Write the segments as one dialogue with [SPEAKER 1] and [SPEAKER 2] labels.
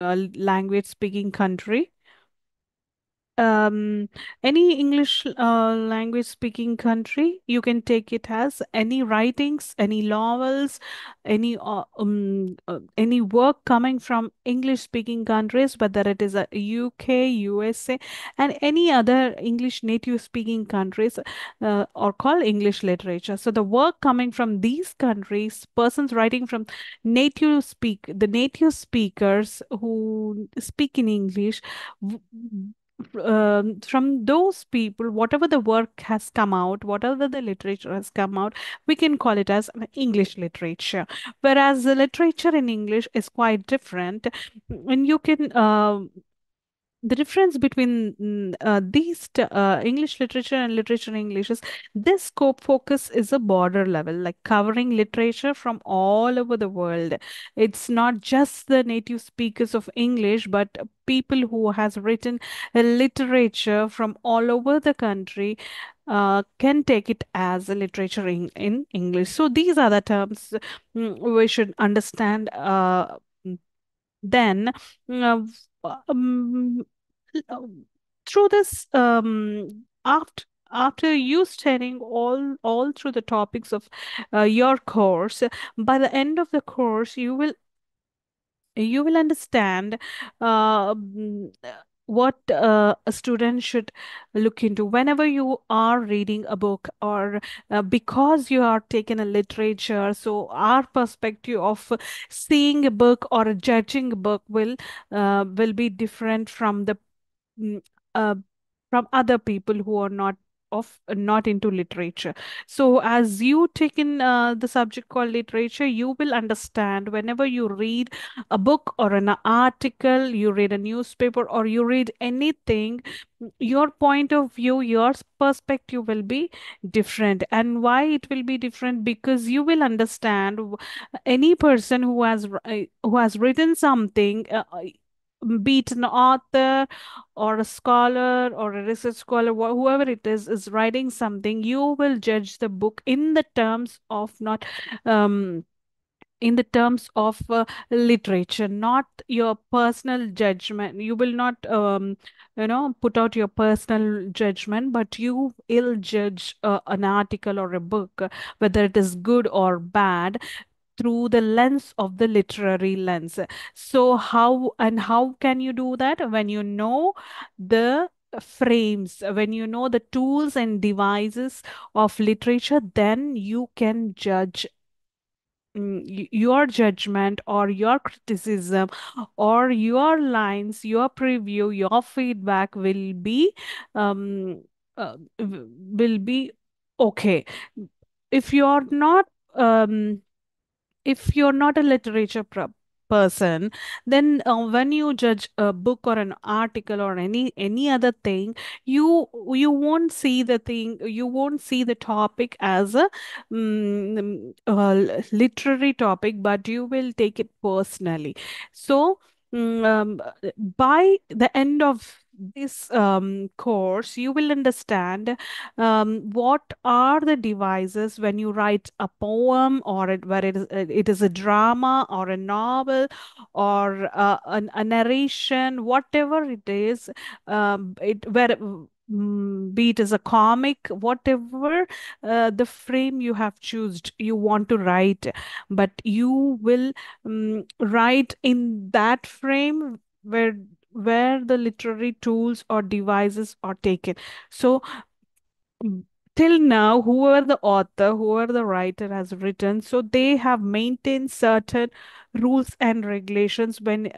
[SPEAKER 1] language speaking country. um any English language speaking country, you can take it as any writings, any novels, any work coming from English speaking countries, whether it is a UK, USA, and any other English native speaking countries, or called English literature. So the work coming from these countries, persons writing from the native speakers who speak in English, w- from those people, whatever the work has come out, whatever the literature has come out, we can call it as an English literature. Whereas the literature in English is quite different, and you can the difference between English literature and literature in English is this scope focus is a border level, like covering literature from all over the world. It's not just the native speakers of English, but people who has written a literature from all over the country can take it as a literature in English. So these are the terms we should understand. Then uh, um, uh, through this after you studying all through the topics of your course, by the end of the course you will understand what a student should look into whenever you are reading a book, or because you are taking a literature. So our perspective of seeing a book or judging a book will be different mm, uh, from other people who are not into literature. So as you take in the subject called literature, you will understand whenever you read a book or an article, you read a newspaper or you read anything, your point of view, your perspective will be different. And why it will be different? Because you will understand any person who has written something, be it an author or a scholar or a research scholar, whoever it is writing something, you will judge the book in the terms of not um literature, not your personal judgment. You will not put out your personal judgment, but you will judge an article or a book, whether it is good or bad, through the lens of the literary lens. So how can you do that? When you know the frames, when you know the tools and devices of literature, then you can judge. Your judgment or your criticism or your lines, your preview, your feedback um will be okay. If you're not um if you're not a literature person, then when you judge a book or an article or any other thing, you won't see the thing, you won't see the topic as a literary topic, but you will take it personally. So by the end of this course, you will understand what are the devices when you write a poem, or where it is a drama or a novel or a narration, whatever it is, be it as a comic, whatever the frame you have chosen, you want to write, but you will write in that frame where the literary tools or devices are taken. So mm, till now, whoever the author, whoever the writer has written, so they have maintained certain rules and regulations when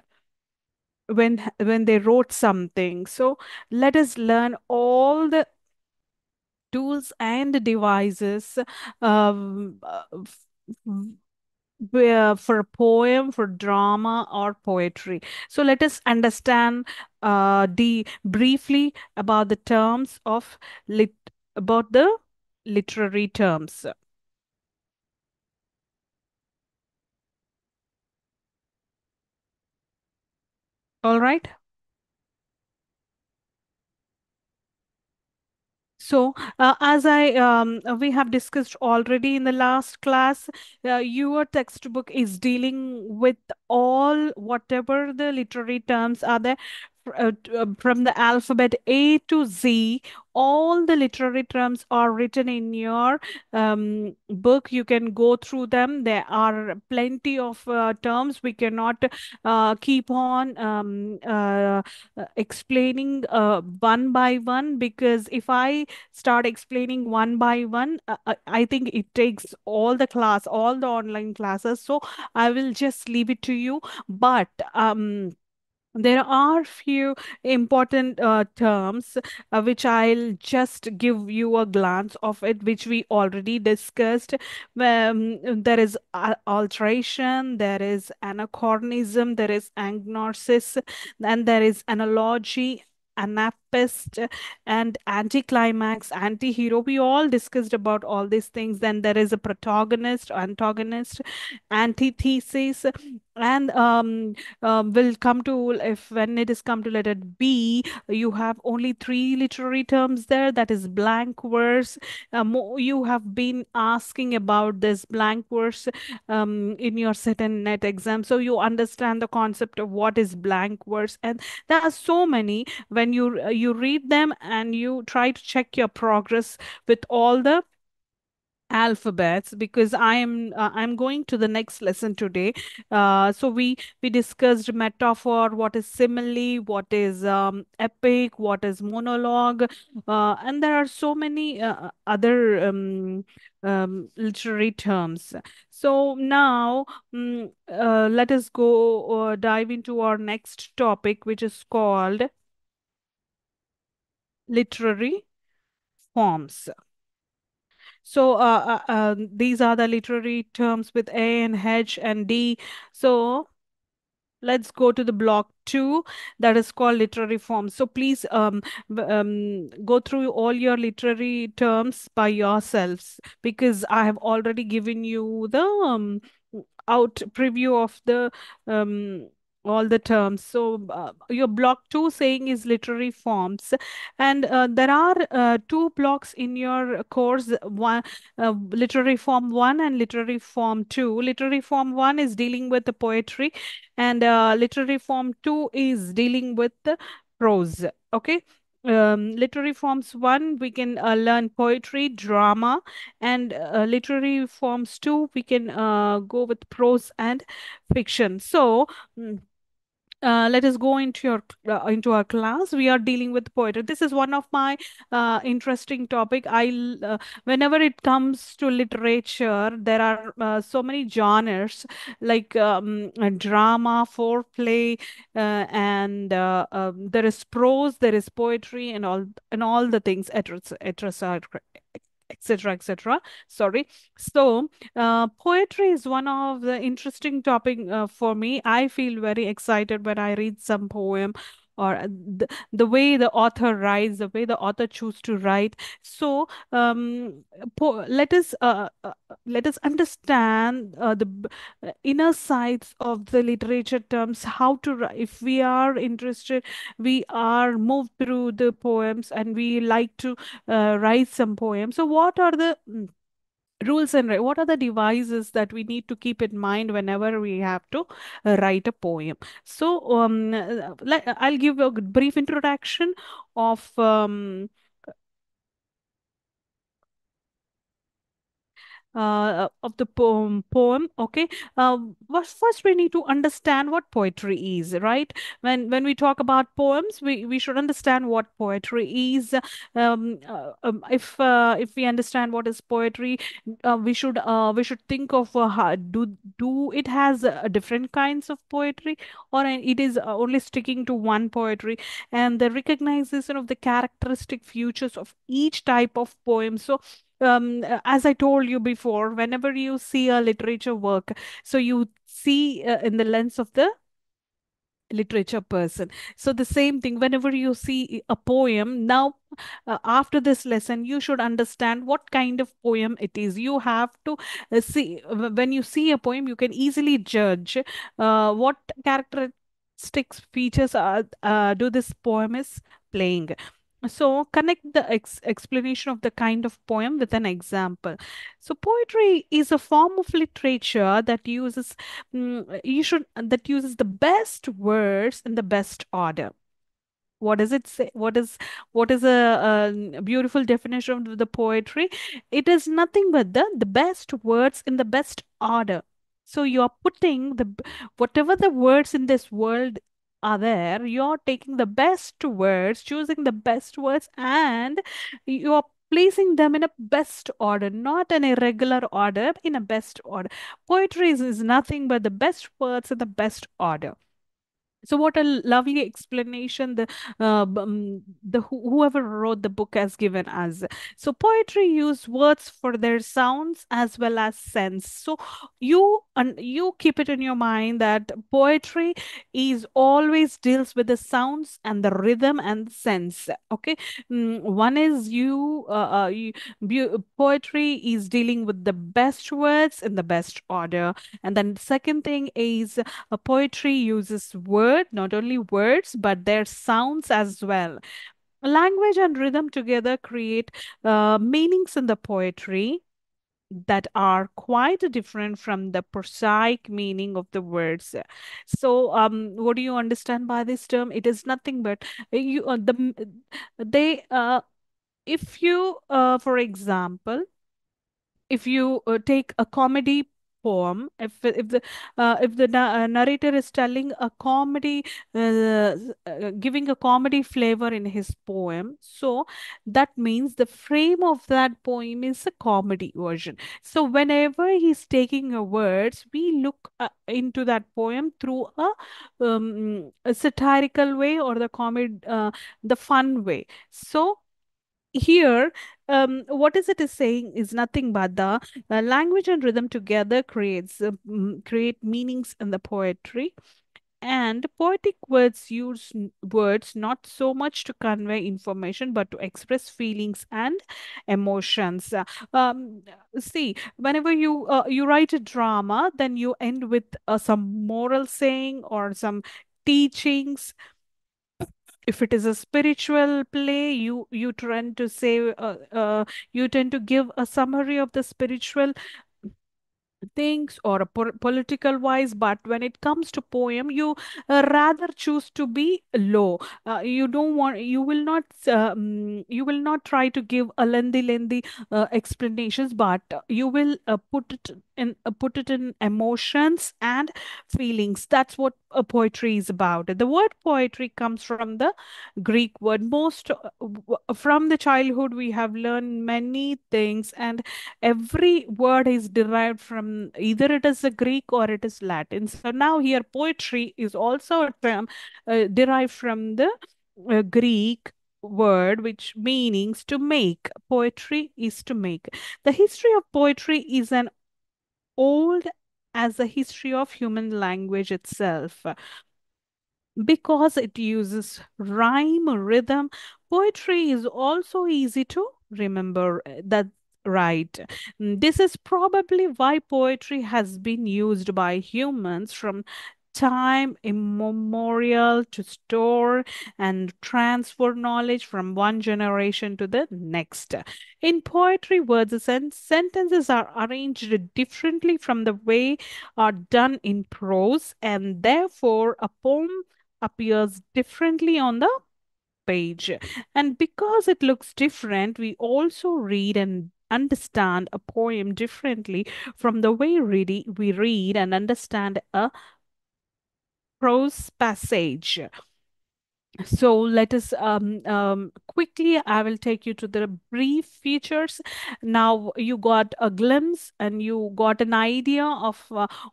[SPEAKER 1] they wrote something. So let us learn all the tools and devices for a poem, for drama, or poetry. So let us understand the briefly about the terms of lit about the literary terms. All right. So, as we have discussed already in the last class, your textbook is dealing with all whatever the literary terms are there, from the alphabet A to Z. All the literary terms are written in your book. You can go through them. There are plenty of terms. We cannot keep on explaining one by one, because if I start explaining one by one, I think it takes all the class, all the online classes. So I will just leave it to you. But there are few important terms which I'll just give you a glance of it, which we already discussed. There is alteration, there is anachronism, there is agnosis, and there is analogy, anapest, and anticlimax, anti-hero. We all discussed about all these things. Then there is a protagonist, antagonist, antithesis, and will come to, if when it is come to letter B, you have only three literary terms there. That is blank verse. You have been asking about this blank verse in your set and net exam, so you understand the concept of what is blank verse. And there are so many. When you read them and you try to check your progress with all the alphabets, because I'm going to the next lesson today. So we discussed metaphor, what is simile, what is epic, what is monologue, and there are so many other literary terms. So now, let us go dive into our next topic, which is called literary forms. So these are the literary terms with A and H and D. So let's go to the block two, that is called literary forms. So please go through all your literary terms by yourselves, because I have already given you the out preview of the um, all the terms. So your block two saying is literary forms, and there are two blocks in your course. One, literary form one and literary form two. Literary form one is dealing with the poetry, and literary form 2 is dealing with the prose. Okay. Literary forms 1, we can learn poetry, drama, and literary forms 2, we can go with prose and fiction. So mm, let us go into our class. We are dealing with poetry. This is one of my interesting topic. Whenever it comes to literature, there are so many genres, like drama, foreplay, and there is prose, there is poetry, and all the things, etc., etc., etc. Sorry. So poetry is one of the interesting topic for me. I feel very excited when I read some poem, or the way the author writes, the way the author choose to write. So let us understand the inner sides of the literature terms. How to write. If we are interested, we are moved through the poems, and we like to write some poems. So what are the rules and what are the devices that we need to keep in mind whenever we have to write a poem? So I'll give a brief introduction of of the poem. Okay. First we need to understand what poetry is, right? When we talk about poems, we should understand what poetry is. If we understand what is poetry, we should think of how do it has different kinds of poetry, or it is only sticking to one poetry, and the recognition of the characteristic features of each type of poem. So as I told you before, whenever you see a literature work, so you see in the lens of the literature person. So the same thing, whenever you see a poem, now after this lesson, you should understand what kind of poem it is. You have to see, when you see a poem, you can easily judge what characteristics features do this poem is playing. So connect the explanation of the kind of poem with an example. So poetry is a form of literature that uses that uses the best words in the best order. What does it say? What is a beautiful definition of the poetry? It is nothing but the best words in the best order. So you are putting whatever the words in this world are there, you're taking the best words, choosing the best words, and you are placing them in a best order, not an irregular order, in a best order. Poetry is nothing but the best words in the best order. So what a lovely explanation whoever wrote the book has given us. So poetry use words for their sounds as well as sense. So you keep it in your mind that poetry is always deals with the sounds and the rhythm and the sense. Okay. One is poetry is dealing with the best words in the best order, and then the second thing is poetry uses not only words, but their sounds as well. Language and rhythm together create meanings in the poetry that are quite different from the prosaic meaning of the words. So, what do you understand by this term? It is nothing but they if you for example, if you take a comedy poem, if the narrator is telling a comedy, giving a comedy flavor in his poem, so that means the frame of that poem is a comedy version. So whenever he's taking a words, we look into that poem through a satirical way, or the fun way. So here, what is it is saying is nothing but the language and rhythm together create meanings in the poetry. And poetic words use words not so much to convey information but to express feelings and emotions. Um, See, whenever you write a drama, then you end with some moral saying or some teachings. If it is a spiritual play, you tend to say you tend to give a summary of the spiritual things, or a political wise. But when it comes to poem, you rather choose to be low. You don't want you will not try to give a lengthy explanations, but you will put it in emotions and feelings. That's what poetry is about. The word poetry comes from the Greek word. From the childhood we have learned many things, and every word is derived from either it is a Greek or it is Latin. So now here poetry is also a term derived from the Greek word, which means to make. Poetry is to make. The history of poetry is an old as the history of human language itself. Because it uses rhyme or rhythm, poetry is also easy to remember. That's right. This is probably why poetry has been used by humans from time immemorial to store and transfer knowledge from one generation to the next. In poetry, words and sentences are arranged differently from the way are done in prose, and therefore a poem appears differently on the page. And because it looks different, we also read and understand a poem differently from the way we read and understand a prose passage. So let us quickly, I will take you to the brief features. Now you got a glimpse and you got an idea of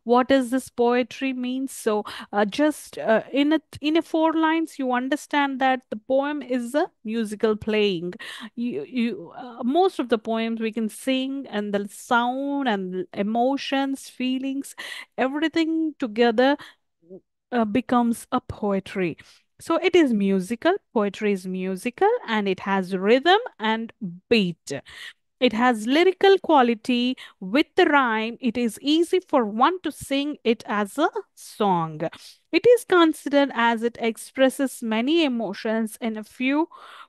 [SPEAKER 1] what does this poetry means. So just in a four lines, you understand that the poem is a musical playing. Most of the poems we can sing, and the sound and emotions, feelings, everything together becomes a poetry. So it is musical, poetry is musical, and it has rhythm and beat. It has lyrical quality with the rhyme. It is easy for one to sing it as a song. It is considered as it expresses many emotions in a few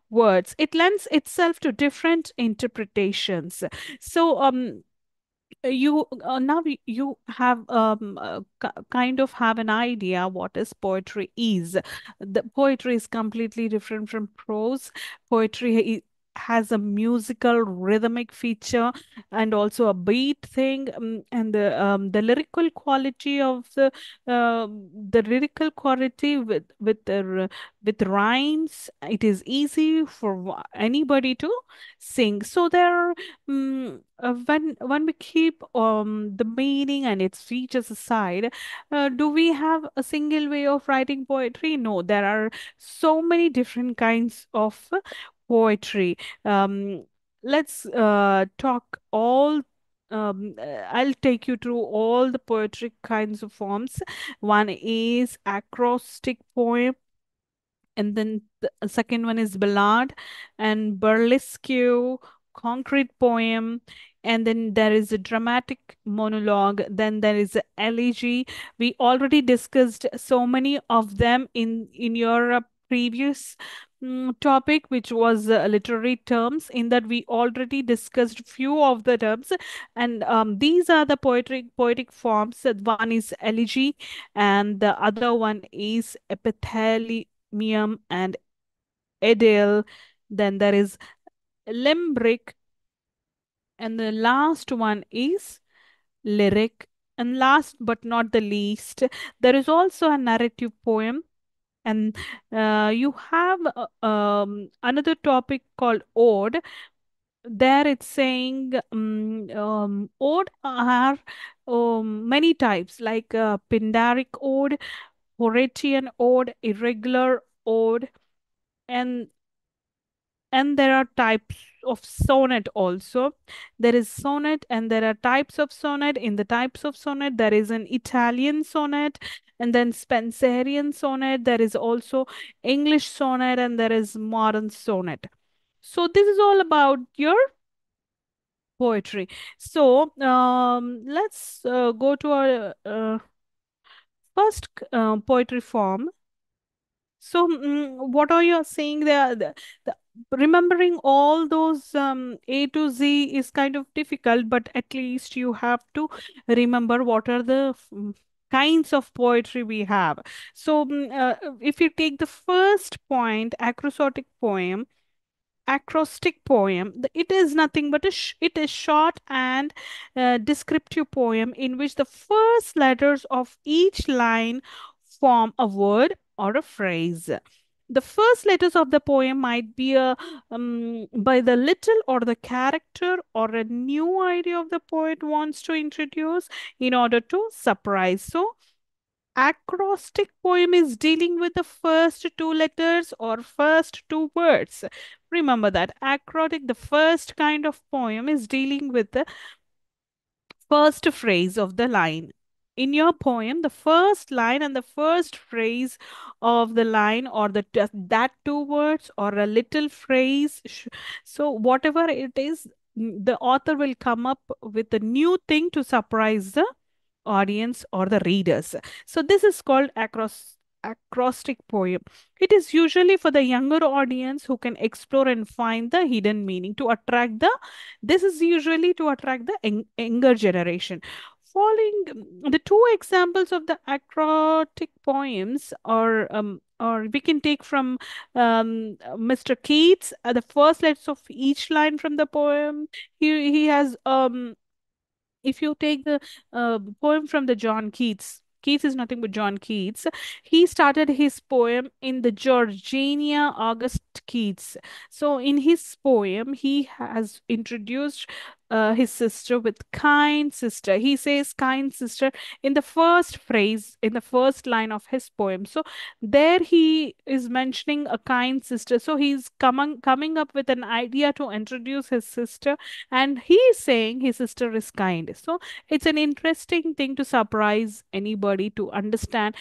[SPEAKER 1] words. It lends itself to different interpretations. So, you now you have kind of have an idea what is poetry is. The poetry is completely different from prose. Poetry has a musical rhythmic feature and also a beat thing, and the lyrical quality of the lyrical quality with rhymes. It is easy for anybody to sing. So there, when we keep the meaning and its features aside, do we have a single way of writing poetry? No, there are so many different kinds of poetry. Um, let's talk all. I'll take you through all the poetry kinds of forms. One is acrostic poem, and then the second one is ballad and burlesque, concrete poem, and then there is a dramatic monologue, then there is a elegy. We already discussed so many of them in your previous topic, which was literary terms. In that, we already discussed few of the terms, and these are the poetic forms. One is elegy, and the other one is epithalamium and idyll. Then there is limerick, and the last one is lyric. And last but not the least, there is also a narrative poem. And you have another topic called ode. There it's saying ode are many types, like Pindaric ode, Horatian ode, irregular ode, and there are types of sonnet also. There is sonnet and there are types of sonnet. In the types of sonnet, there is an Italian sonnet, and then Spenserian sonnet. There is also English sonnet, and there is modern sonnet. So this is all about your poetry. So let's go to our first poetry form. So, what are you saying there? Remembering all those A to Z is kind of difficult, but at least you have to remember what are the kinds of poetry we have. So, if you take the first point, acrostic poem, it is nothing but it is short and descriptive poem in which the first letters of each line form a word or a phrase. The first letters of the poem might be by the little or the character or a new idea of the poet wants to introduce in order to surprise. So acrostic poem is dealing with the first two letters or first two words. Remember that acrotic, the first kind of poem, is dealing with the first phrase of the line. In your poem, the first line and the first phrase of the line, or that two words or a little phrase. So whatever it is, the author will come up with a new thing to surprise the audience or the readers. So this is called acrostic poem. It is usually for the younger audience who can explore and find the hidden meaning to attract the. This is usually to attract the younger generation. Following the two examples of the acrotic poems, or we can take from Mr. Keats, the first letters of each line from the poem. He has if you take the poem from the John Keats, Keats is nothing but John Keats. He started his poem in the Georgiana August Keats. So in his poem, he has introduced his sister with kind sister. He says kind sister in the first phrase, in the first line of his poem. So there he is mentioning a kind sister. So he's coming up with an idea to introduce his sister, and he is saying his sister is kind. So it's an interesting thing to surprise anybody to understand.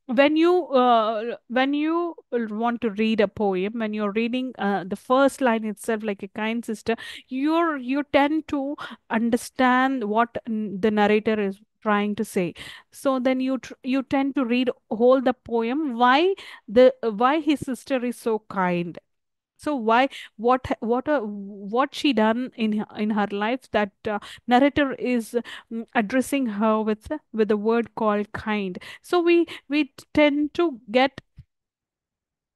[SPEAKER 1] When you want to read a poem, when you're reading the first line itself, like a kind sister, you tend to understand what the narrator is trying to say. So then you tend to read whole the poem, why his sister is so kind. So why, what she done in in her life, that narrator is addressing her with the word called kind. So we tend to get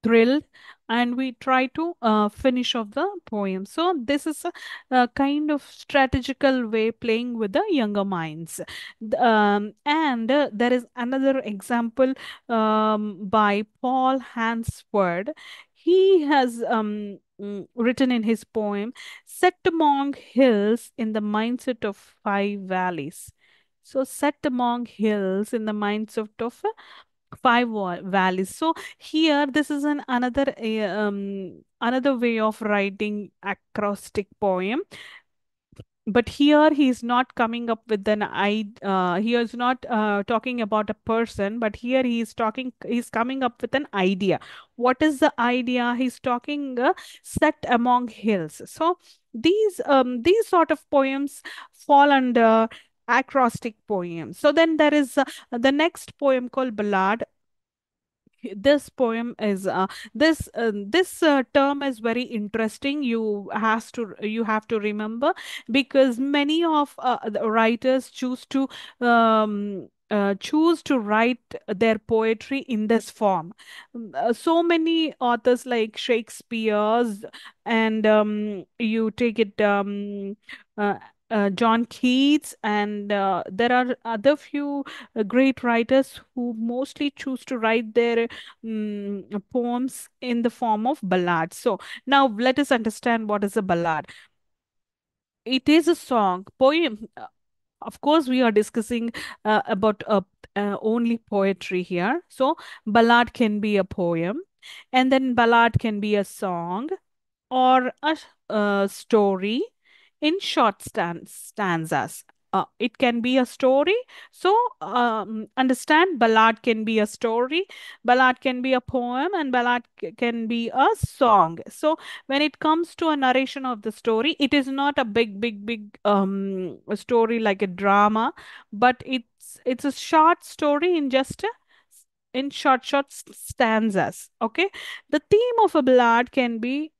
[SPEAKER 1] thrilled, and we try to finish off the poem. So this is a kind of strategical way playing with the younger minds. And there is another example by Paul Hansford. He has written in his poem, set among hills in the mindset of five valleys. So set among hills in the mindset of valleys. So here, this is an another way of writing acrostic poem. But here he is not coming up with an I. He is not talking about a person, but here he is talking. He's coming up with an idea. What is the idea? He's talking set among hills. So these sort of poems fall under acrostic poems. So then there is the next poem called ballad. This poem is this term is very interesting. You have to remember, because many of the writers choose to write their poetry in this form. So many authors like Shakespeare's, and you take it uh, John Keats, and there are other few great writers who mostly choose to write their poems in the form of ballads. So now let us understand what is a ballad. It is a song, poem. Of course, we are discussing about only poetry here. So ballad can be a poem, and then ballad can be a song, or a story in short stanzas. It can be a story. So, understand, ballad can be a story, ballad can be a poem, and ballad can be a song. So, when it comes to a narration of the story, it is not a big a story like a drama, but it's a short story in just a in short stanzas. Okay, the theme of a ballad can be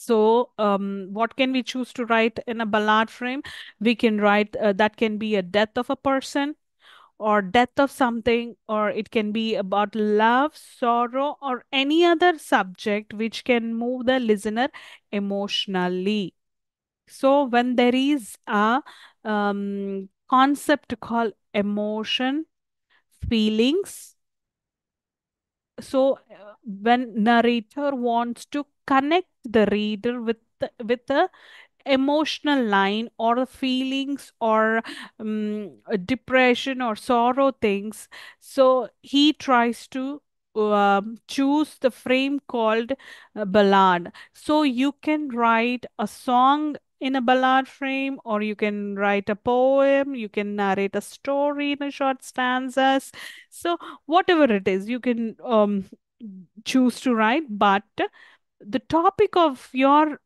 [SPEAKER 1] what can we choose to write in a ballad frame? We can write that can be a death of a person, or death of something, or it can be about love, sorrow, or any other subject which can move the listener emotionally. So, when there is a concept called emotion, feelings, when narrator wants to connect the reader with with a emotional line, or the feelings, or depression or sorrow things, so he tries to choose the frame called ballad. So you can write a song in a ballad frame, or you can write a poem, you can narrate a story in a short stanzas. So whatever it is, you can choose to write, but the topic of your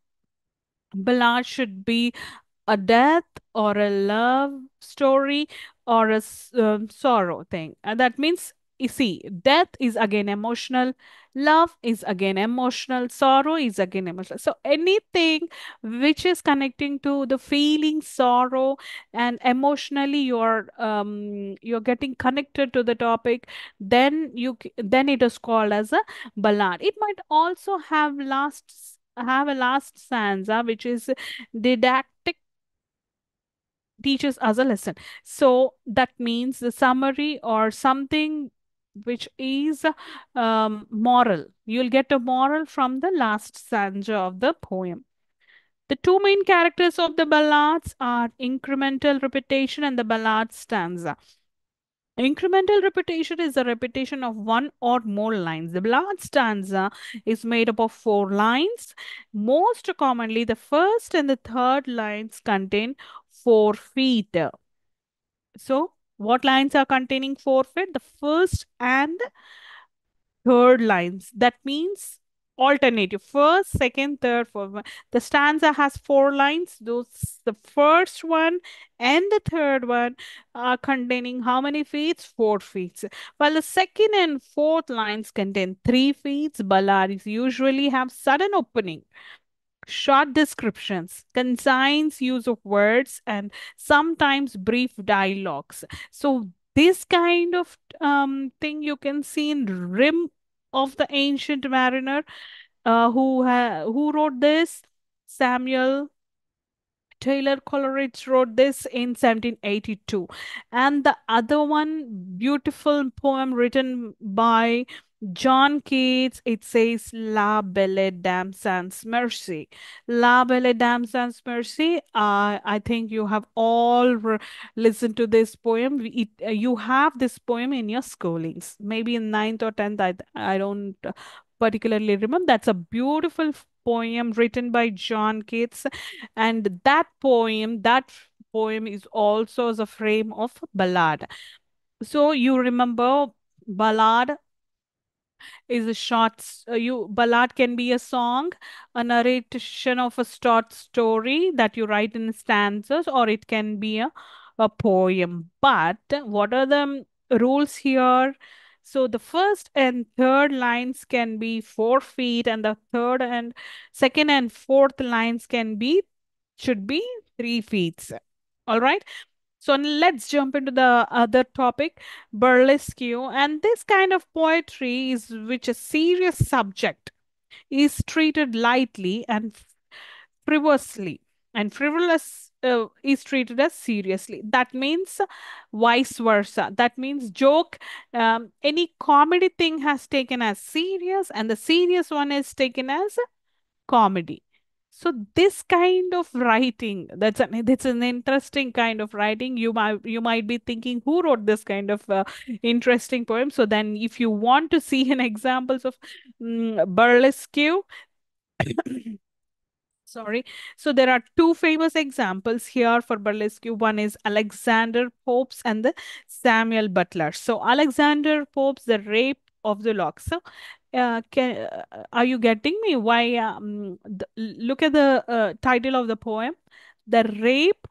[SPEAKER 1] ballad should be a death, or a love story, or a sorrow thing. And that means, you see, death is again emotional, love is again emotional, sorrow is again emotional. So anything which is connecting to the feeling, sorrow, and emotionally you're getting connected to the topic, then then it is called as a ballad. It might also have a last stanza which is didactic, teaches us a lesson. So that means the summary, or something which is moral. You'll get a moral from the last stanza of the poem. The two main characters of the ballads are incremental repetition and the ballad stanza. Incremental repetition is a repetition of one or more lines. The ballad stanza is made up of four lines. Most commonly, the first and the third lines contain 4 feet. So, what lines are containing 4 feet? The first and third lines. That means alternative, first, second, third, fourth. The stanza has four lines. Those the first one and the third one are containing how many feet? 4 feet. While the second and fourth lines contain 3 feet. Ballades usually have sudden opening, short descriptions, concise use of words, and sometimes brief dialogues. So this kind of thing you can see in Rim of the Ancient Mariner. Who wrote this? Samuel Taylor Coleridge wrote this in 1782. And the other one, beautiful poem written by John Keats, it says La Belle Dame Sans Mercy. La Belle Dame Sans Mercy. I think you have all listened to this poem. You have this poem in your schoolings, maybe in ninth or tenth. I don't particularly remember. That's a beautiful poem written by John Keats, and that poem is also as a frame of ballad. So you remember ballad is a you ballad can be a song, a narration of a short story that you write in stanzas, or it can be a poem. But what are the rules here? So the first and third lines can be 4 feet, and the third and second and fourth lines can be should be 3 feet. All right. So let's jump into the other topic, burlesque. And this kind of poetry is which a serious subject is treated lightly and frivolously, and frivolous is treated as seriously. That means vice versa. That means joke, any comedy thing has taken as serious, and the serious one is taken as comedy. So this kind of writing, that's an interesting kind of writing. You might be thinking, who wrote this kind of interesting poem? So then, if you want to see an examples of burlesque, sorry. So there are two famous examples here for burlesque. One is Alexander Pope's and the Samuel Butler. So Alexander Pope's The Rape of the Lock. So are you getting me? Why? Look at the title of the poem, The Rape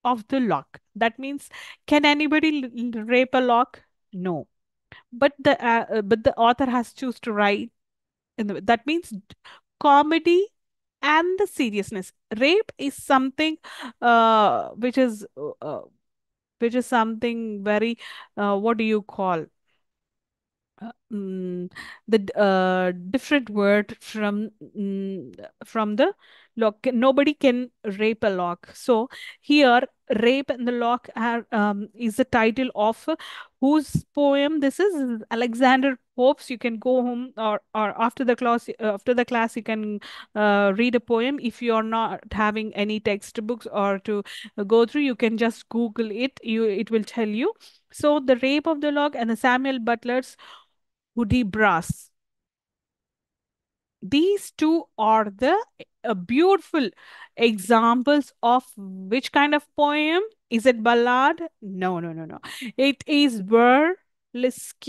[SPEAKER 1] of the Lock. That means, can anybody rape a lock? No. But the author has choose to write that means comedy and the seriousness. Rape is something uh, which is uh, uh, which is something very what do you call the different word from the lock. Nobody can rape a lock. So here, rape and the lock is the title of whose poem this is. Alexander Pope's. You can go home, or after the class you can read a poem. If you are not having any textbooks or to go through, you can just Google it. It will tell you. So the rape of the lock and the Samuel Butler's Hudibras. These two are the beautiful examples of which kind of poem. Is it ballad? No, no, no, no. It is burlesque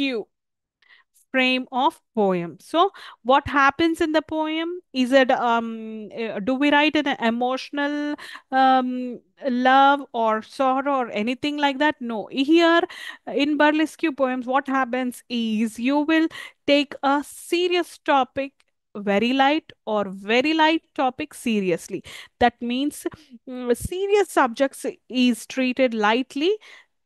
[SPEAKER 1] frame of poem. So what happens in the poem? Is it do we write an emotional love or sorrow or anything like that? No. Here in burlesque poems, what happens is you will take a serious topic very light, or very light topic seriously. That means serious subjects is treated lightly,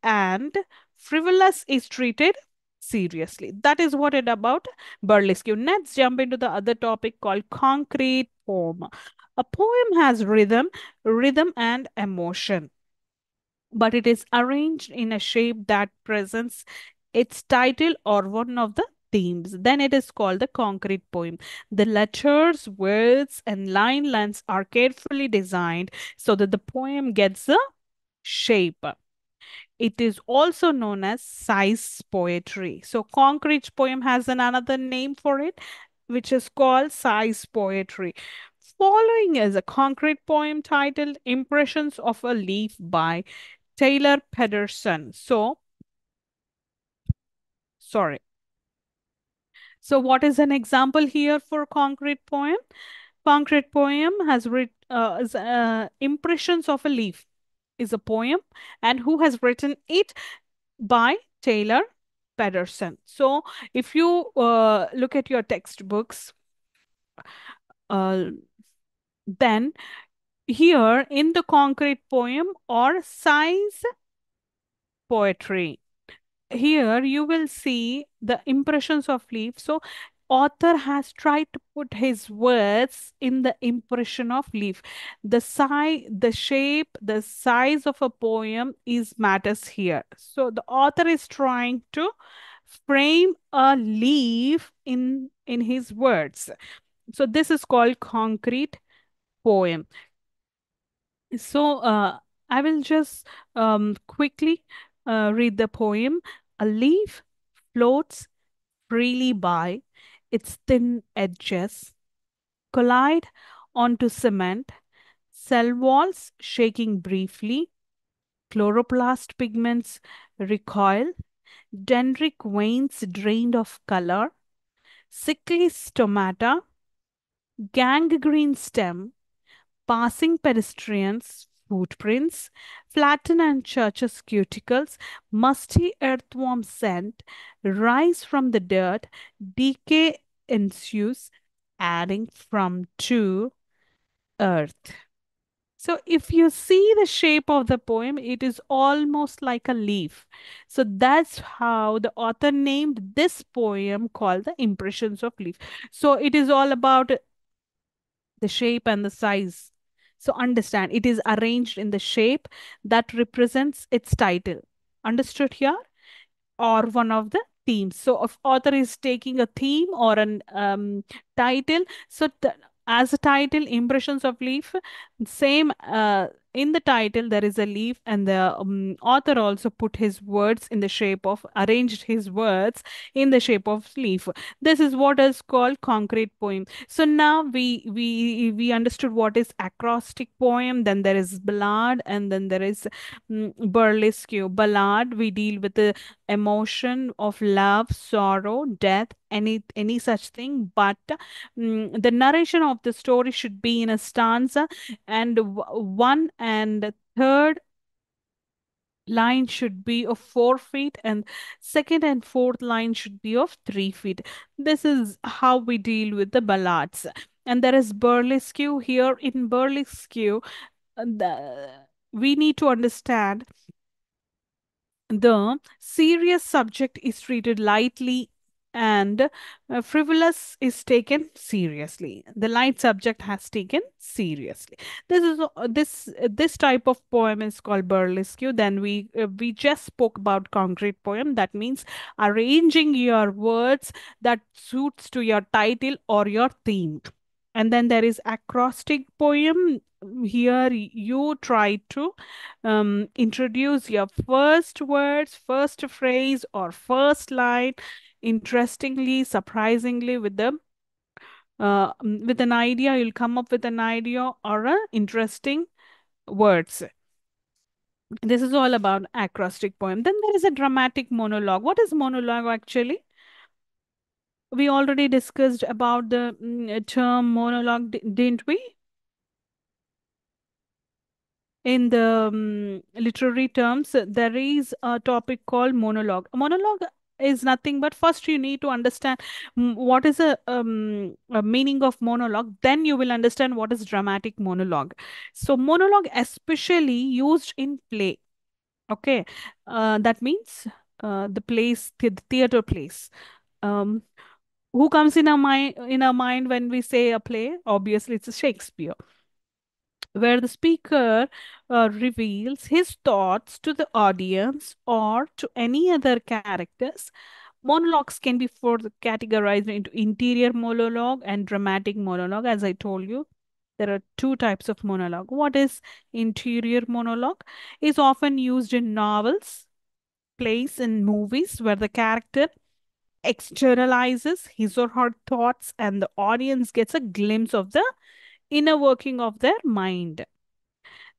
[SPEAKER 1] and frivolous is treated seriously. That is what it about burlesque. Let's jump into the other topic called concrete poem. A poem has rhythm and emotion, but it is arranged in a shape that presents its title or one of the themes. Then it is called the concrete poem. The letters, words, and line lengths are carefully designed so that the poem gets a shape. It is also known as size poetry. So concrete poem has another name for it, which is called size poetry. Following is a concrete poem titled Impressions of a Leaf by Taylor Pedersen. Sorry. So, what is an example here for concrete poem? Concrete poem has Impressions of a Leaf is a poem, and who has written it? By Taylor Pedersen. So, if you look at your textbooks, uh, then here in the concrete poem or size poetry, here you will see the impressions of leaf. So author has tried to put his words in the impression of leaf. The size, the shape, the size of a poem is matters here. So the author is trying to frame a leaf in his words. So this is called concrete poem. So I will just quickly read the poem. A leaf floats freely by, its thin edges collide onto cement, cell walls shaking briefly, chloroplast pigments recoil, dendritic veins drained of color, sickly stomata, gangrene stem, passing pedestrians, footprints, flatten and churches cuticles, musty earthworm scent, rise from the dirt, decay ensues, adding from to earth. So, if you see the shape of the poem, it is almost like a leaf. So, that's how the author named this poem called The Impressions of Leaf. So, it is all about the shape and the size. So understand, it is arranged in the shape that represents its title. Understood here? Or one of the themes. So if author is taking a theme or an title, so as a title, Impressions of Leaf, same in the title there is a leaf, and the author also put his words in the shape of arranged his words in the shape of leaf. This is what is called concrete poem. So now we understood what is acrostic poem, then there is ballad, and then there is burlesque. Ballad, we deal with the emotion of love, sorrow, death, any such thing. But the narration of the story should be in a stanza, and one and third line should be of 4 feet, and second and fourth line should be of 3 feet. This is how we deal with the ballads. And there is burlesque. Here in burlesque, the, we need to understand the serious subject is treated lightly, and frivolous is taken seriously. The light subject has taken seriously. This is this type of poem is called burlesque. Then we just spoke about concrete poem. That means arranging your words that suits to your title or your theme. And then there is acrostic poem. Here you try to introduce your first words, first phrase, or first line interestingly, surprisingly, with an idea. You'll come up with an idea or a interesting words. This is all about acrostic poem. Then there is a dramatic monologue. What is monologue actually? We already discussed about the term monologue, didn't we? In the literary terms, there is a topic called monologue. A monologue is nothing but first you need to understand what is a meaning of monologue. Then you will understand what is dramatic monologue. So monologue, especially used in play. Okay, that means the place, the theater plays. Um, who comes in our mind when we say a play? Obviously, it's a Shakespeare, where the speaker reveals his thoughts to the audience or to any other characters. Monologues can be further categorized into interior monologue and dramatic monologue. As I told you, there are two types of monologue. What is interior monologue? Is often used in novels, plays, and movies where the character externalizes his or her thoughts and the audience gets a glimpse of the inner working of their mind.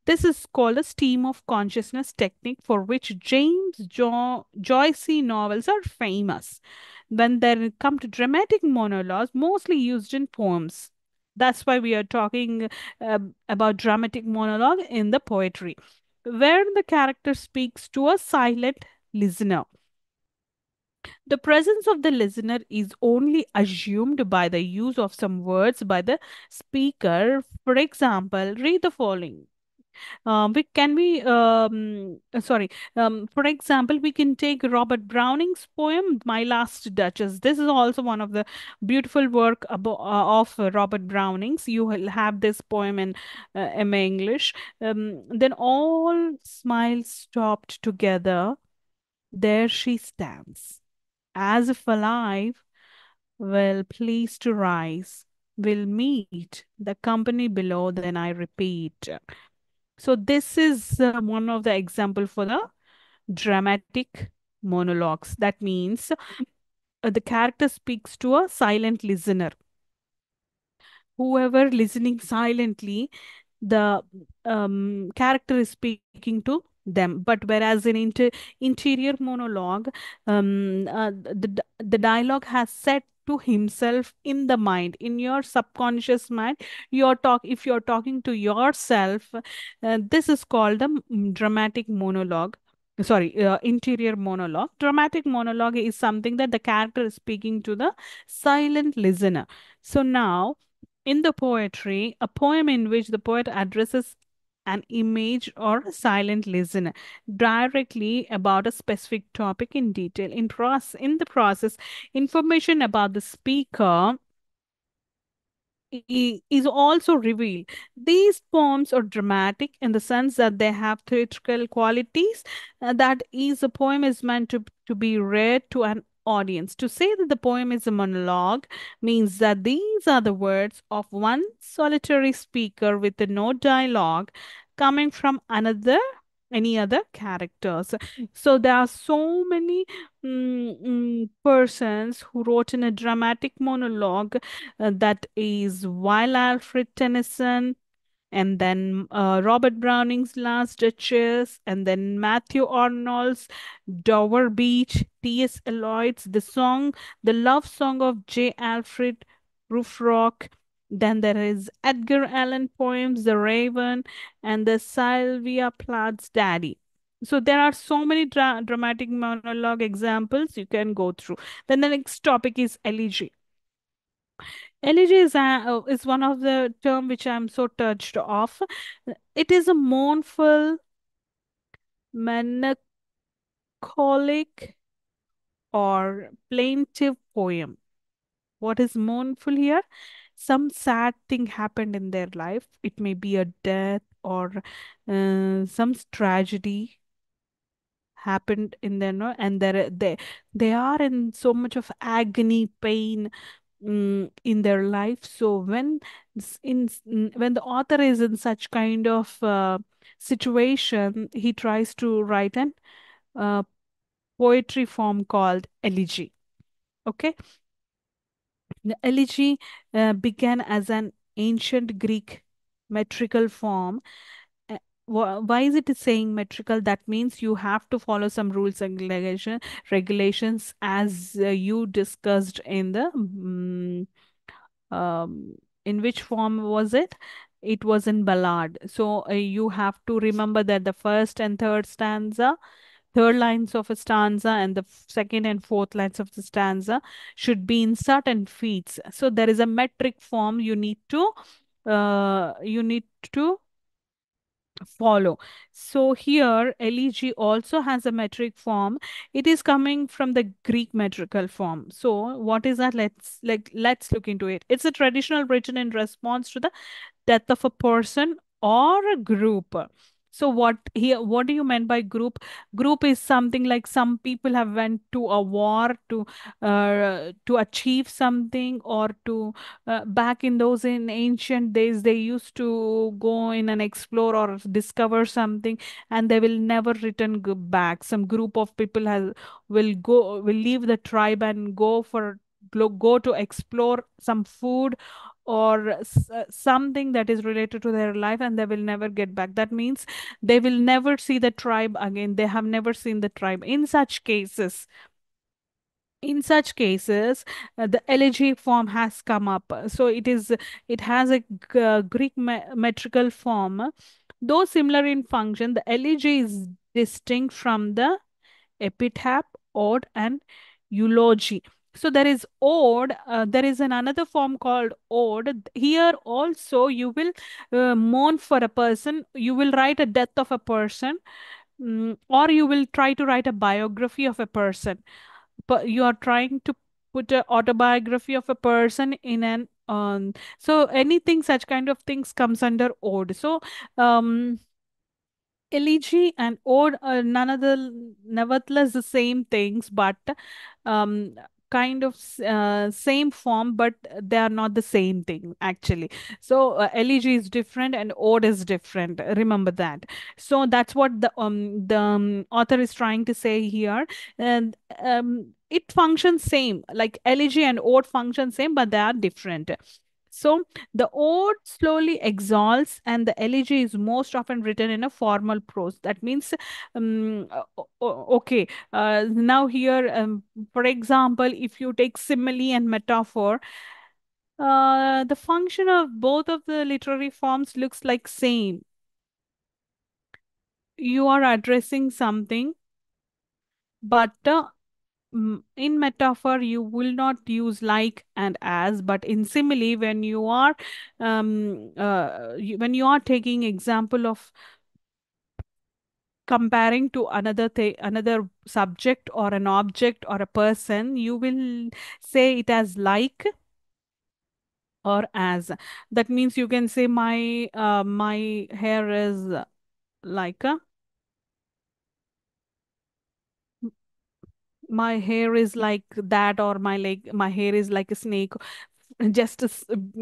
[SPEAKER 1] This is called a stream of consciousness technique, for which Joyce novels are famous. When they come to dramatic monologues, mostly used in poems. That's why we are talking about dramatic monologue in the poetry, where the character speaks to a silent listener. The presence of the listener is only assumed by the use of some words by the speaker. For example, read the following. We can we sorry For example, we can take Robert Browning's poem My Last Duchess. This is also one of the beautiful work of Robert Browning's. You will have this poem in MA English. Then all smiles stopped together, there she stands, as if alive, well pleased to rise, will meet the company below. Then I repeat. So this is one of the example for the dramatic monologues. That means the character speaks to a silent listener. Whoever listening silently, the character is speaking to them. But whereas in interior monologue, the dialogue has set to himself in the mind, in your subconscious mind. If you're talking to yourself, this is called a dramatic monologue. Sorry, interior monologue. Dramatic monologue is something that the character is speaking to the silent listener. So now, in the poetry, a poem in which the poet addresses an image or a silent listener directly about a specific topic in detail. In the process, information about the speaker is also revealed. These poems are dramatic in the sense that they have theatrical qualities. That is, a poem is meant to be read to an audience. To say that the poem is a monologue means that these are the words of one solitary speaker with no dialogue coming from any other characters. So there are so many persons who wrote in a dramatic monologue, that is while Alfred Tennyson, and then Robert Browning's Last Duchess, and then Matthew Arnold's Dover Beach, T.S. Eliot's The Love Song of J. Alfred Prufrock. Then there is Edgar Allan Poe's The Raven, and the Sylvia Plath's Daddy. So there are so many dramatic monologue examples you can go through. Then the next topic is elegy. Elegy is one of the term which I'm so touched of. It is a mournful, melancholic, or plaintive poem. What is mournful here? Some sad thing happened in their life. It may be a death or some tragedy happened in their no, and they are in so much of agony, pain, in their life. So when the author is in such kind of situation, he tries to write an uh, poetry form called elegy. Okay, the elegy began as an ancient Greek metrical form. Why is it saying metrical? That means you have to follow some rules and regulations, as you discussed in the in which form was it? It was in ballad. So you have to remember that the first and third lines of a stanza, and the second and fourth lines of the stanza should be in certain feet. So there is a metric form you need to follow. So here, elegy also has a metric form. It is coming from the Greek metrical form. So what is that? Let's look into it. It's a traditional written in response to the death of a person or a group. So what do you mean by group? Group is something like some people have went to a war to achieve something, or to back in those in ancient days they used to go in and explore or discover something, and they will never return back. Some group of people will leave the tribe and go to explore some food or something that is related to their life, and they will never get back. That means they will never see the tribe again. They have never seen the tribe. In such cases, the elegy form has come up. So it has a Greek metrical form. Though similar in function, the elegy is distinct from the epitaph, ode, and eulogy. So there is ode. There is another form called ode. Here also you will mourn for a person. You will write a death of a person, or you will try to write a biography of a person. But you are trying to put an autobiography of a person in an so anything such kind of things comes under ode. So um elegy and ode are none of the nevertheless the same things, but um kind of same form, but they are not the same thing actually. So elegy is different and ode is different, remember that. So that's what the author is trying to say here. And it functions same, like elegy and ode function same, but they are different. So the ode slowly exalts, and the elegy is most often written in a formal prose. That means, okay, now here, for example, if you take simile and metaphor, the function of both of the literary forms looks like same. You are addressing something, but in metaphor you will not use like and as, but in simile, when you are when you are taking example of comparing to another thing, another subject or an object or a person, you will say it as like or as. That means you can say my hair is like a my hair is like that, or my hair is like a snake. Just a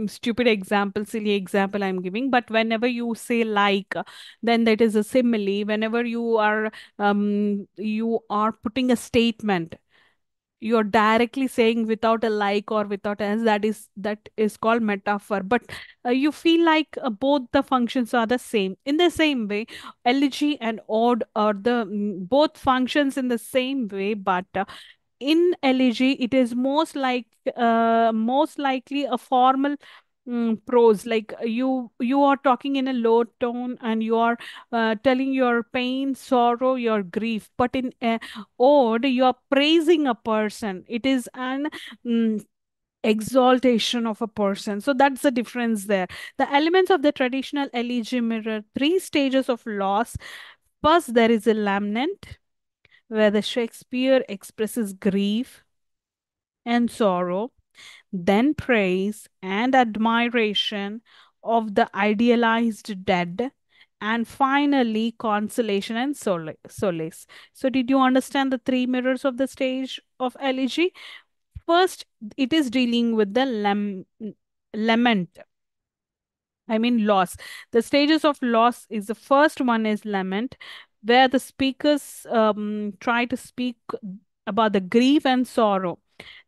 [SPEAKER 1] stupid example, silly example I'm giving. But whenever you say like, then that is a simile. Whenever you are putting a statement, you're directly saying without a like or without as, that is called metaphor. But you feel like both the functions are the same. In the same way, elegy and ode are the both functions in the same way, but in elegy it is most likely a formal prose. Like you are talking in a low tone, and you are telling your pain, sorrow, your grief. But in ode, you are praising a person. It is an mm, exaltation of a person. So that's the difference there. The elements of the traditional elegy mirror three stages of loss. First, there is a lament, where the Shakespeare expresses grief and sorrow, then praise and admiration of the idealized dead, and finally consolation and solace. So, did you understand the three mirrors of the stage of elegy? First, it is dealing with the lament. I mean, loss. The stages of loss is the first one is lament, where the speakers try to speak about the grief and sorrow.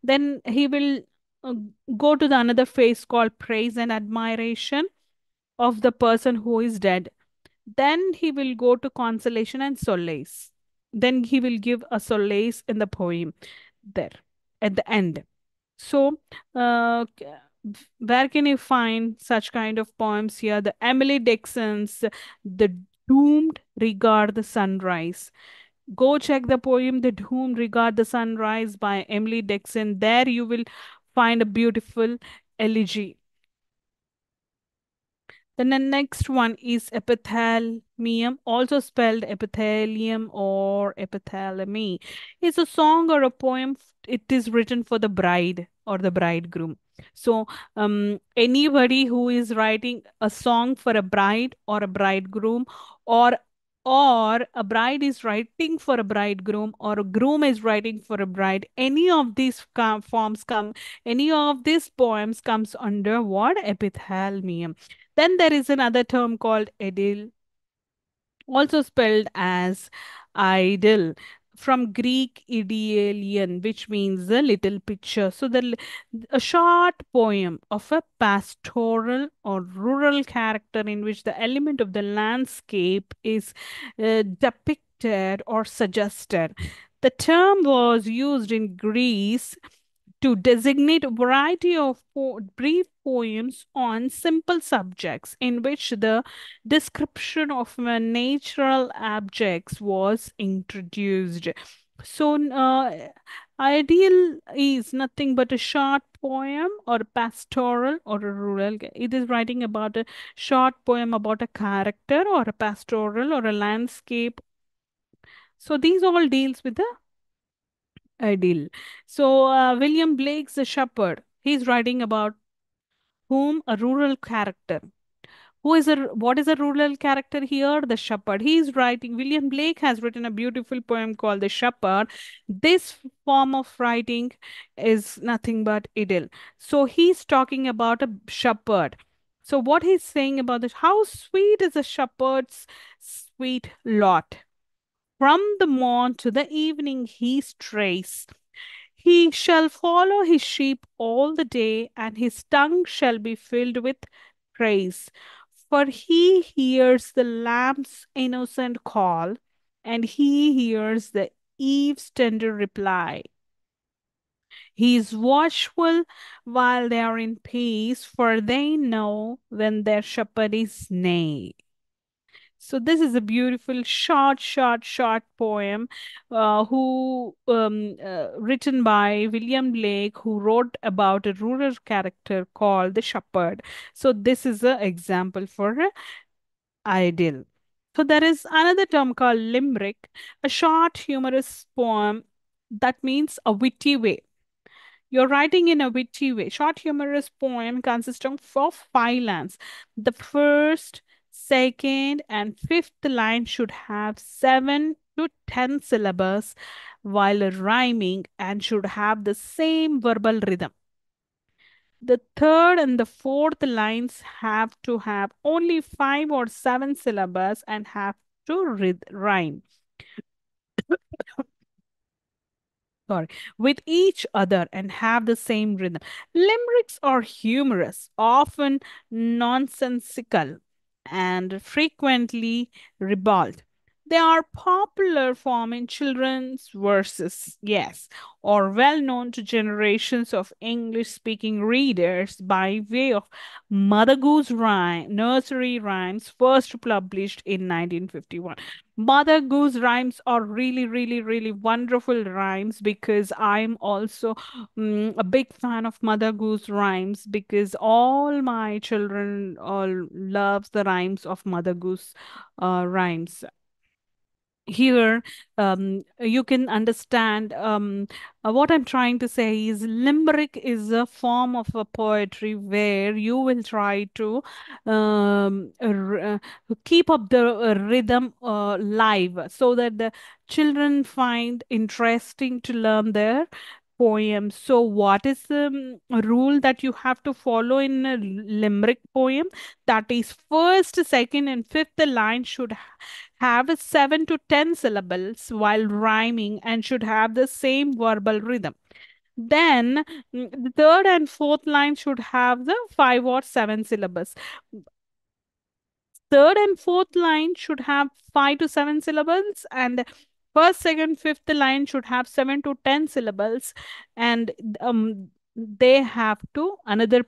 [SPEAKER 1] Then he will uh, go to the another phase called praise and admiration of the person who is dead. Then he will go to consolation and solace. Then he will give a solace in the poem there at the end. So, where can you find such kind of poems here? The Emily Dixon's The Doomed Regard the Sunrise. Go check the poem The Doomed Regard the Sunrise by Emily Dixon. There you will find a beautiful elegy. Then the next one is epithalamium, also spelled epithelium or epithalamy. It's a song or a poem. It is written for the bride or the bridegroom. So, anybody who is writing a song for a bride or a bridegroom, or a bride is writing for a bridegroom, or a groom is writing for a bride, any of these forms come, any of these poems comes under what? Epithalamium. Then there is another term called idyll, also spelled as idle. from Greek idealion, which means the little picture. So a short poem of a pastoral or rural character in which the element of the landscape is depicted or suggested. The term was used in Greece to designate a variety of brief poems on simple subjects in which the description of natural objects was introduced. So, ideal is nothing but a short poem or a pastoral or a rural. It is writing about a short poem about a character or a pastoral or a landscape. So, these all deals with the ideal. So, William Blake's The Shepherd, he's writing about whom a rural character. Who is a what is a rural character here? The shepherd. He is writing. William Blake has written a beautiful poem called The Shepherd. This form of writing is nothing but idyll. So he's talking about a shepherd. So what he's saying about this, how sweet is a shepherd's sweet lot. From the morn to the evening he strays. He shall follow his sheep all the day, and his tongue shall be filled with praise. For he hears the lamb's innocent call, and he hears the eve's tender reply. He is watchful while they are in peace, for they know when their shepherd is neigh. So this is a beautiful short poem, who written by William Blake, who wrote about a rural character called the shepherd. So this is an example for a idyll. So there is another term called limerick, a short humorous poem that means a witty way. You're writing in a witty way. Short humorous poem consists of five lines. The first, second, and fifth line should have 7 to 10 syllables while rhyming and should have the same verbal rhythm. The third and the fourth lines have to have only 5 or 7 syllables and have to rhyme. Sorry, with each other and have the same rhythm. Limericks are humorous, often nonsensical, and frequently ribald. They are popular form in children's verses, yes, or well known to generations of English speaking readers by way of Mother Goose rhyme, nursery rhymes first published in 1951. Mother Goose rhymes are really, really, really wonderful rhymes because I'm also a big fan of Mother Goose rhymes because all my children all loves the rhymes of Mother Goose rhymes. Here, you can understand what I'm trying to say is limerick is a form of a poetry where you will try to keep up the rhythm live so that the children find interesting to learn their poems. So what is the rule that you have to follow in a limerick poem? That is first, second, and fifth line should have 7 to 10 syllables while rhyming and should have the same verbal rhythm. Then the third and fourth line should have the 5 or 7 syllables. Third and fourth line should have 5 to 7 syllables, and first, second, fifth line should have 7 to 10 syllables, and they have to. Another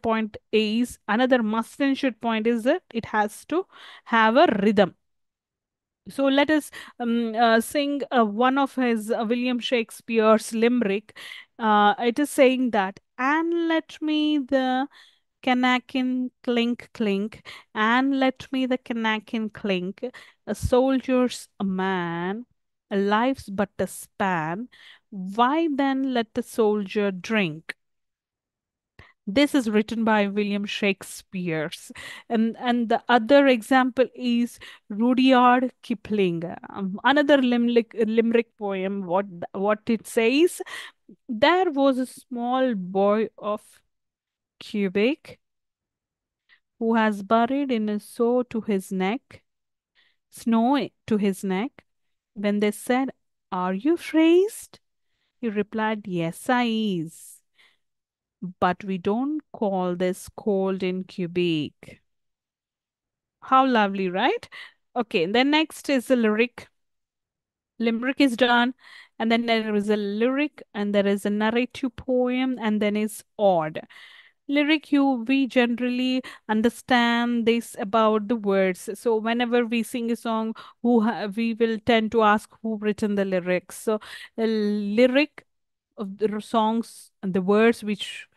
[SPEAKER 1] must and should point is that it has to have a rhythm. So let us sing one of his William Shakespeare's limerick. It is saying that, and let me the Kanakin clink clink, and let me the Kanakin clink. A soldier's a man, a life's but a span. Why then let the soldier drink? This is written by William Shakespeare. And the other example is Rudyard Kipling. Another limerick poem. What it says? There was a small boy of Quebec who has buried in a snow to his neck, when they said Are you phrased? He replied, Yes, I is. But we don't call this cold in Quebec. How lovely, right? Okay, then next is the lyric. Limerick is done, and then there is a lyric, and there is a narrative poem, and then is ode. Lyric, you we generally understand this about the words. So whenever we sing a song, we will tend to ask who written the lyrics. So the lyric of the songs and the words which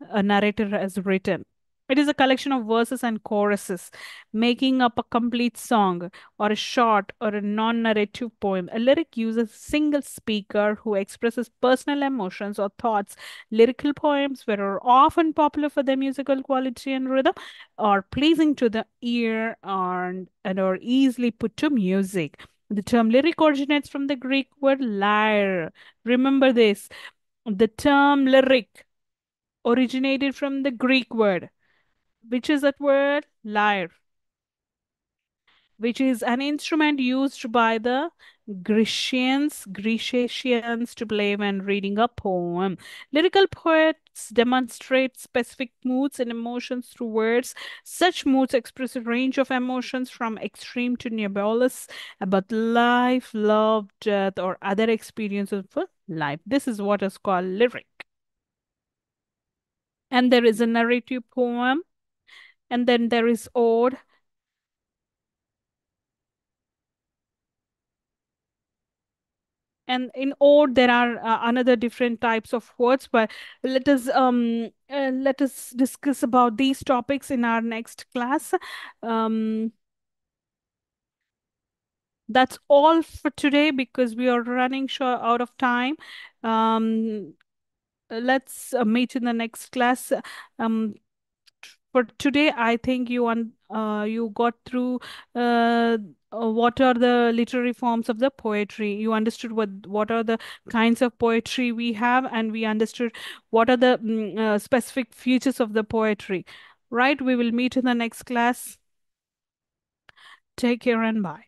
[SPEAKER 1] a narrator has written. It is a collection of verses and choruses, making up a complete song, or a short or a non narrative poem. A lyric uses a single speaker who expresses personal emotions or thoughts. Lyrical poems were often popular for their musical quality and rhythm, are pleasing to the ear, and are easily put to music. The term lyric originates from the Greek word lyre. Remember this. The term lyric originated from the Greek word, which is that word lyre, which is an instrument used by the Grecians to play when reading a poem. Lyrical poets demonstrate specific moods and emotions through words. Such moods express a range of emotions from extreme to nebulous about life, love, death, or other experiences of life. This is what is called lyric. And there is a narrative poem, and then there is ode. And in ode there are another different types of words, but let us discuss about these topics in our next class. um that's all for today because we are running short out of time. Let's meet in the next class. um for today, I think you got through what are the literary forms of the poetry. You understood what are the kinds of poetry we have, and we understood what are the specific features of the poetry. Right? We will meet in the next class. Take care and bye.